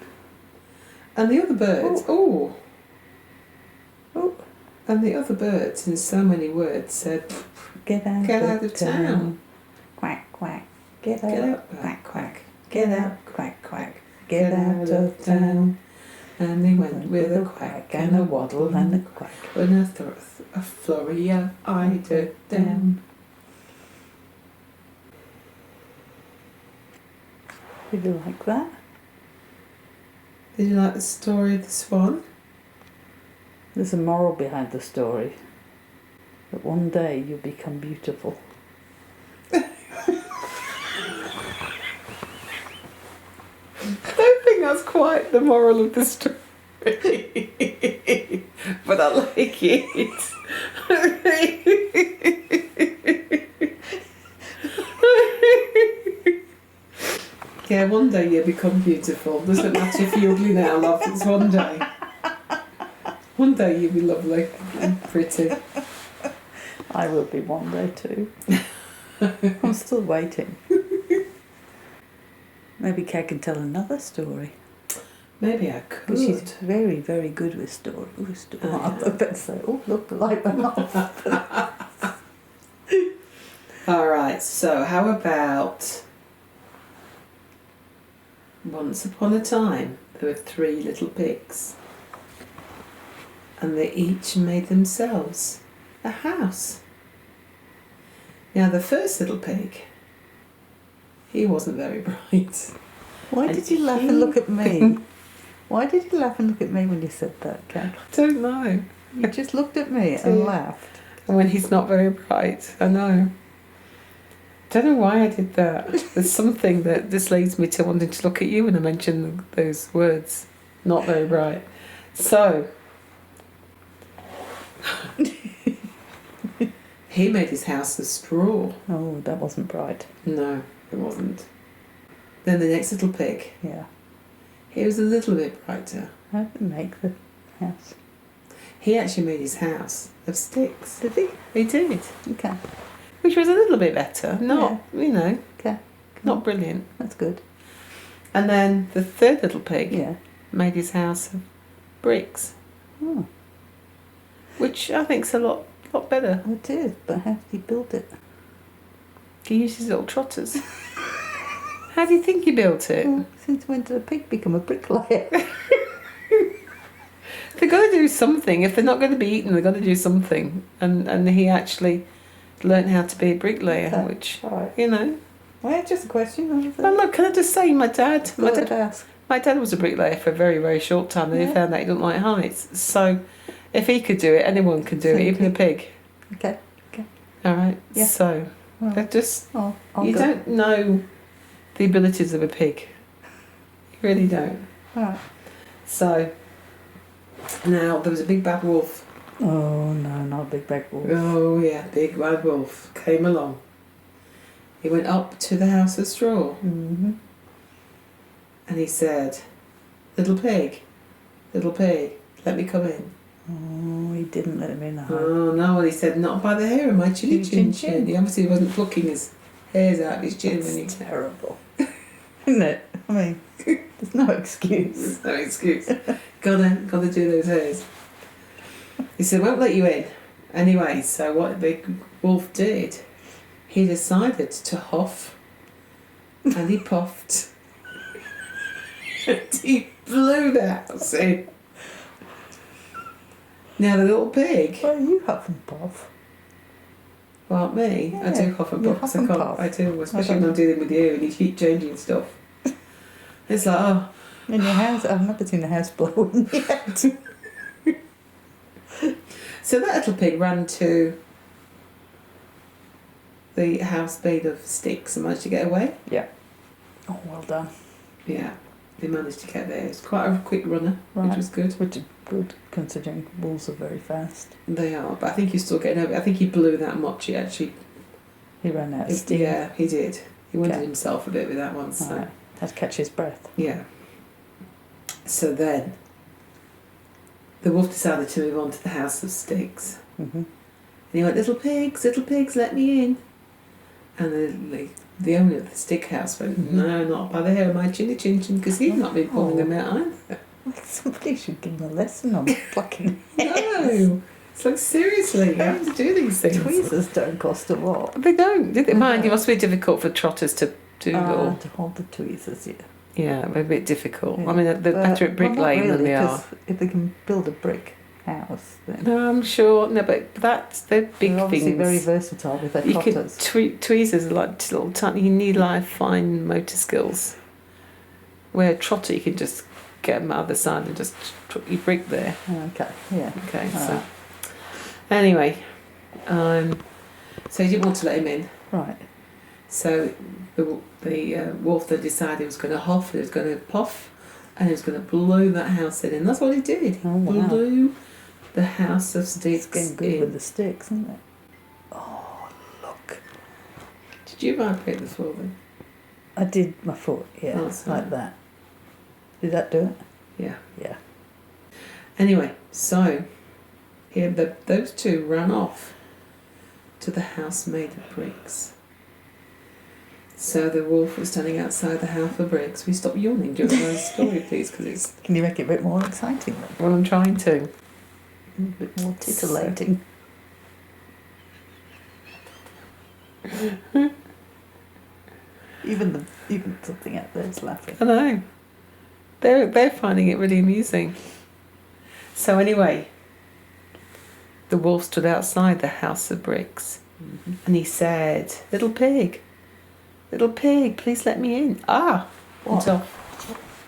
And the other birds, Oh. and the other birds in so many words said, Get out of town. Quack, quack. Get Get out, out, quack, quack. Get out, quack, quack. Get out of town. And they went with a quack and a waddle and a quack. when a flurry eyed it down. Did you like that? Did you like the story of the swan? There's a moral behind the story. That one day you'll become beautiful. I don't think that's quite the moral of the story. But I like it. Yeah, one day you become beautiful. Doesn't matter if you're ugly now, love. It's one day. One day you'll be lovely and pretty. I will be one day too. I'm still waiting. Maybe Kag can tell another story. Maybe I could. Because she's very, very good with story. I bet so. Oh, look, the light went off. Alright, so how about once upon a time there were 3 little pigs and they each made themselves a house. Now the first little pig, he wasn't very bright. Why did you laugh and look at me? Why did you laugh and look at me when you said that, Kag? I don't know. You just looked at me and laughed. And when he's not very bright, I know. Don't know why I did that. There's something that this leads me to wanting to look at you when I mention those words. Not very bright. So, he made his house of straw. Oh, that wasn't bright. No, it wasn't. Then the next little pig, Yeah. he was a little bit brighter. How did he make the house? He actually made his house of sticks. Did he? He did. Okay. Which was a little bit better. Not, Okay. not brilliant. That's good. And then the third little pig Yeah. made his house of bricks, Oh, which I think's a lot better. it is. But how did he build it? He used his little trotters. How do you think he built it? Well, since when did a pig become a bricklayer? They've got to do something. If they're not going to be eaten, they've got to do something. And he actually learnt how to be a bricklayer, Okay. which, Right. you know. Well, just a question. But look, can I just say, my dad Ask. was a bricklayer for a very, very short time, and he Yeah. found that he didn't like heights. So if he could do it, anyone can do it, even a pig. Okay. All right. Yeah. So Well, they're just I'll you go. don't know the abilities of a pig. You really don't. All right. So now there was a big bad wolf. Oh no, not a big bad wolf. Oh yeah, big bad wolf came along. He went up to the house of straw Mm-hmm. and he said, little pig, let me come in." Oh, he didn't let him in the home. Oh no, and he said, "Not by the hair of my chinny chin chin." He obviously wasn't plucking his hairs out of his chin when he... It's terrible. Isn't it? I mean, there's no excuse. No excuse. gotta do those hairs. He said, "Won't let you in." Anyway, so what the big wolf did, he decided to huff, and he puffed, and he blew the house in. Now the little pig, Well, you huff and puff. well, me, I do Yeah, huff and you puff, 'cause huff and I can't, puff. I do, especially I when don't- I'm dealing with you and you keep changing stuff. It's like, oh, In your house, I've never seen a house blowing yet. so that little pig ran to the house made of sticks and managed to get away. Oh, well done. Yeah, they managed to get there. It's quite a quick runner, which Right. was good. Which is good, considering wolves are very fast. They are, but I think he's still getting over it. I think he blew that much. He actually, He ran out of steam. yeah, he did. He wounded Okay. himself a bit with that one. So Right. Had to catch his breath. yeah. So then, the wolf decided to move on to the house of sticks, Mm-hmm. and he went, little pigs, let me in." And the owner of the stick house went, "No, not by the hair of my chinny chin chin," because he'd not been pulling them out either. Somebody should give them a lesson on plucking hairs. No. It's like, seriously, you have to do these things. Tweezers don't cost a lot. They don't, do they? Mind, it must be difficult for trotters to do all. To hold the tweezers, yeah. Yeah, they're a bit difficult. Yeah. I mean, they're better at bricklaying than they are. 'Cause if they can build a brick house, then No, I'm sure. No, but they're big they're obviously things. very versatile with their You could trotters. tweezers are like little tiny. You need like fine motor skills. Where a trotter, you can just get them out of the side and just put your brick there. Okay, yeah. Okay, All so right. anyway, so he didn't want to let him in. Right. So the wolf that decided he was going to huff, he was going to puff, and he was going to blow that house in. And that's what he did. He Oh, wow. blew the house of sticks It's getting good in. with the sticks, isn't it? Oh, look. Did you vibrate before then? I did my foot, yeah, Oh, that's like right. that. Did that do it? Yeah. Yeah. Anyway, so here those two ran off to the house made of bricks. So the wolf was standing outside the house of bricks. We stop yawning during the story, please, because it's Can you make it a bit more exciting then? well, I'm trying to. A bit more titillating. Even something out there is laughing. I know. They're finding it really amusing. So anyway, the wolf stood outside the house of bricks, and he said, little pig, please let me in." What? Until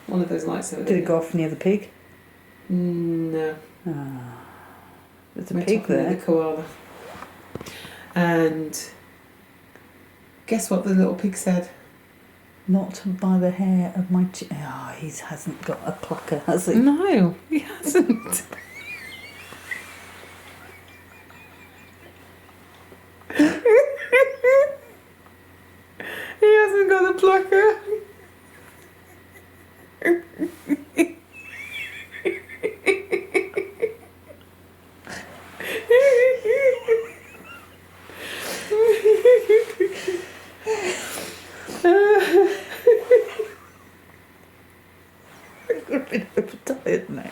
one of those lights over Did there. it go off near the pig? No. There's a We're pig talking about there. the koala. And guess what the little pig said? Not by the hair of my Oh, he hasn't got a plucker, has he? No, he hasn't. He hasn't got a plucker. I'm a bit overtired now.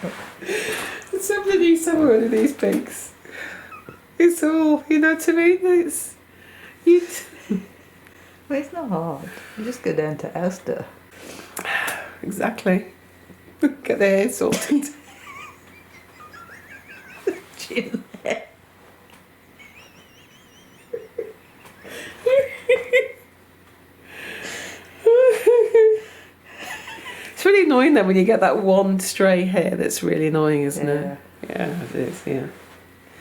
Somebody needs to have one of these pigs. It's all, you know what I mean? It's you. Well, it's not hard. You just go down to Asda. Exactly. Get their hair sorted. Chin hair. It's really annoying though when you get that one stray hair. That's really annoying, isn't Yeah. it? Yeah, it is. Yeah.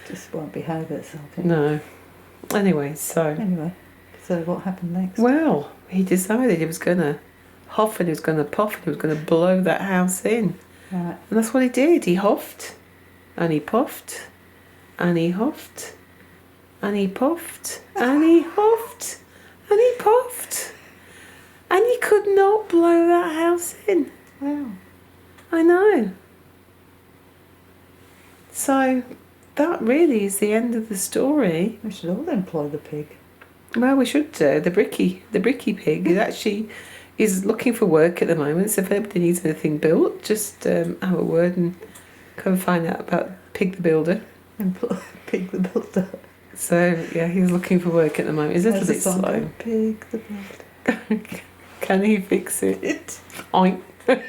Just won't behave itself. No. Anyway, so Anyway, so what happened next? well, he decided he was gonna huff and he was gonna puff and he was gonna blow that house in, Right. and that's what he did. He huffed, and he puffed, and he huffed, and he puffed, and he huffed, and he puffed, and he could not blow that house in. Wow. I know. So that really is the end of the story. We should all employ the pig. Well, we should do. The bricky pig is actually is looking for work at the moment. So if anybody needs anything built, just have a word and come find out about Pig the Builder. Employ Pig the Builder. So yeah, he's looking for work at the moment. He's a little How's the bit song slow. go? Pig the Builder. Can he fix it? Oink. Sorry.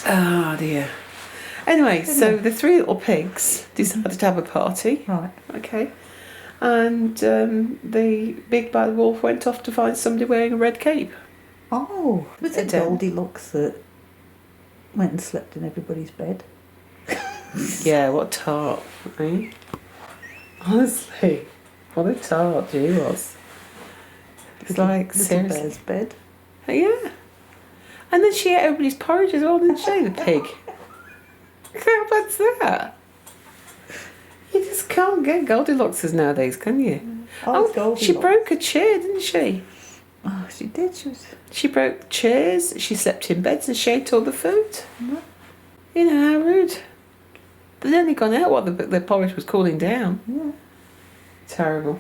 Oh dear. Anyway, so the three little pigs decided to have a party. Right. Okay. And the big bad wolf went off to find somebody wearing a red cape. Oh, was it It, Goldilocks that went and slept in everybody's bed? Yeah, what a tart, eh? Honestly, what a tart she was. It's like, Little seriously. Bear's bed. Yeah. And then she ate everybody's porridge as well, didn't she, the pig? How bad's that? You just can't get Goldilockses nowadays, can you? Oh, it's Goldilocks. she broke a chair, didn't she? Oh, she did. She broke chairs. She slept in beds and she ate all the food. What? You know how rude. They'd only gone out while the porridge was cooling down. Yeah. Terrible.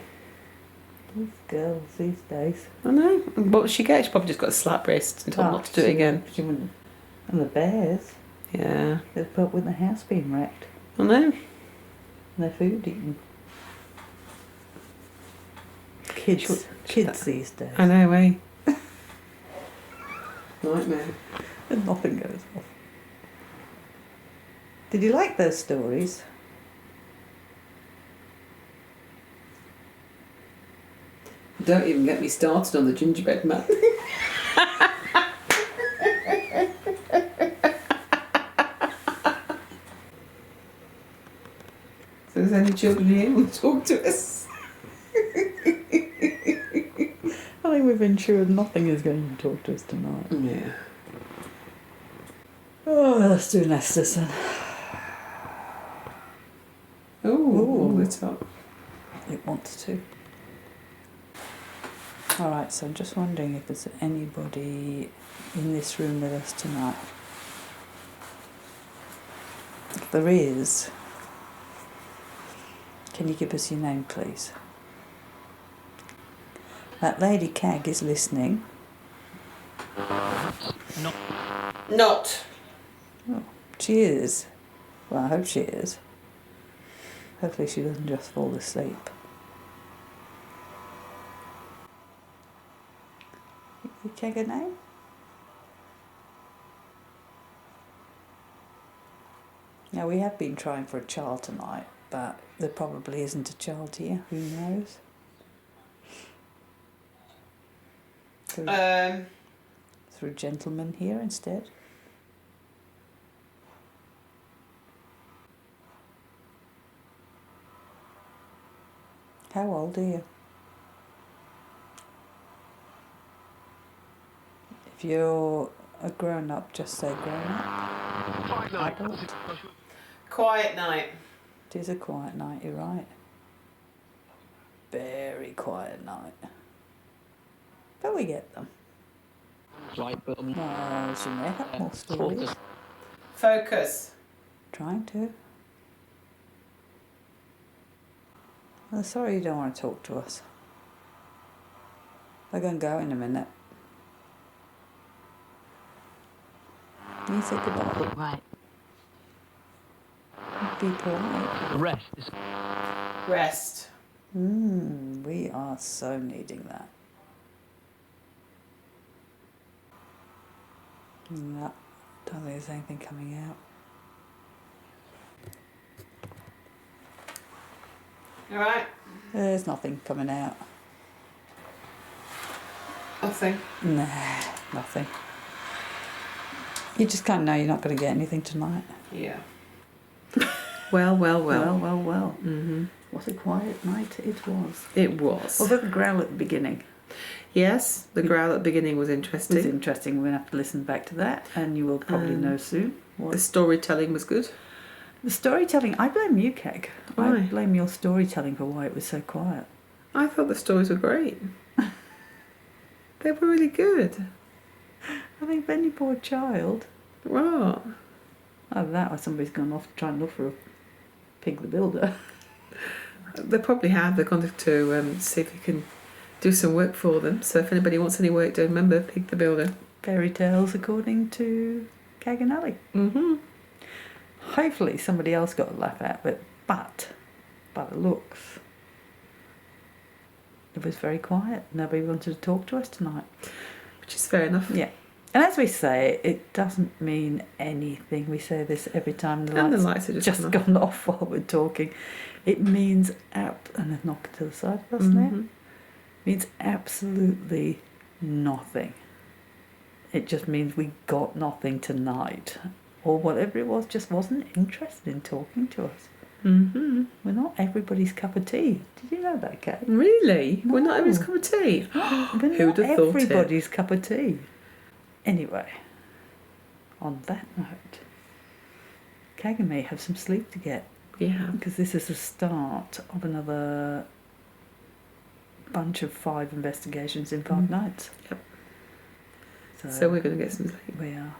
These girls these days. I know. What did she get? She probably just got a slap wrist and told not to do it again. She wouldn't. And the bears. Yeah. They've put up with the house being wrecked. I know. And their food eaten. Kids these days. I know, eh? Nightmare. And nothing goes off. Did you like those stories? Don't even get me started on the gingerbread man. So there's any children here who want to talk to us? I think we've ensured nothing is going to talk to us tonight. Yeah. Oh, let's do Nestus then. Oh, all the top. It wants to. Alright, so I'm just wondering if there's anybody in this room with us tonight. If there is, can you give us your name, please? That lady Kag is listening. Not. Oh, she is. Well, I hope she is. Hopefully she doesn't just fall asleep. You Kag and I? Now, we have been trying for a child tonight, but there probably isn't a child here. Who knows? Through a gentleman here instead. How old are you? If you're a grown-up, just say grown-up. Adult. Quiet night. It is a quiet night, you're right. Very quiet night. But we get them. Right, but Oh, she may have more stories. Focus. Trying to. Well, sorry you don't want to talk to us. They're going to go in a minute. Can you say goodbye? right. Be polite. The rest is Rest. We are so needing that. No, don't think there's anything coming out. All right. There's nothing coming out. Nothing. Nah, nothing. You just kind of know you're not going to get anything tonight. Yeah. Well. Well. Mm-hmm. What a quiet night it was. It was. Although the growl at the beginning Yes, the growl at the beginning was interesting. was interesting. We're going to have to listen back to that, and you will probably know soon. The storytelling was good. The storytelling, I blame you, Keg. I Why? blame your storytelling for why it was so quiet. I thought the stories were great. They were really good. I think any poor child. Right. Either that or somebody's gone off to try and look for a Pig the Builder. They probably have. They're going to see if you can do some work for them. So if anybody wants any work done, remember Pig the Builder. Fairy tales according to Kag and I. Mm-hmm. Hopefully somebody else got a laugh out of it, but by the looks, it was very quiet. Nobody wanted to talk to us tonight. Which is fair enough. Yeah. And as we say, it doesn't mean anything. We say this every time And the lights are just gone off while we're talking. It means and a knock to the side of us now. It means absolutely nothing. It just means we got nothing tonight. Or whatever it was, just wasn't interested in talking to us. Mm-hmm. We're not everybody's cup of tea. Did you know that, Kate? Really? No. We're not everybody's cup of tea? We're Who'd not have thought it? everybody's cup of tea. Anyway, on that note, Kag and me have some sleep to get. Yeah. Because this is the start of another bunch of 5 investigations in 5 nights. Yep. So, So we're going to get some sleep. we are.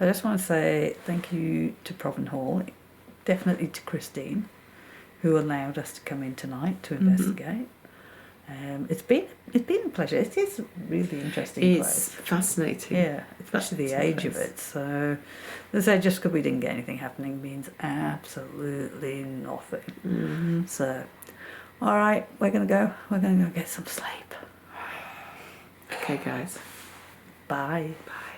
I just want to say thank you to Provan Hall, definitely to Christine, who allowed us to come in tonight to investigate. It's been a pleasure. It is a really interesting It's place. fascinating. Yeah, especially the age of place. it. So, let's say just because we didn't get anything happening means absolutely nothing. So, all right, we're going to go. We're going to go get some sleep. Okay, guys. Bye. Bye.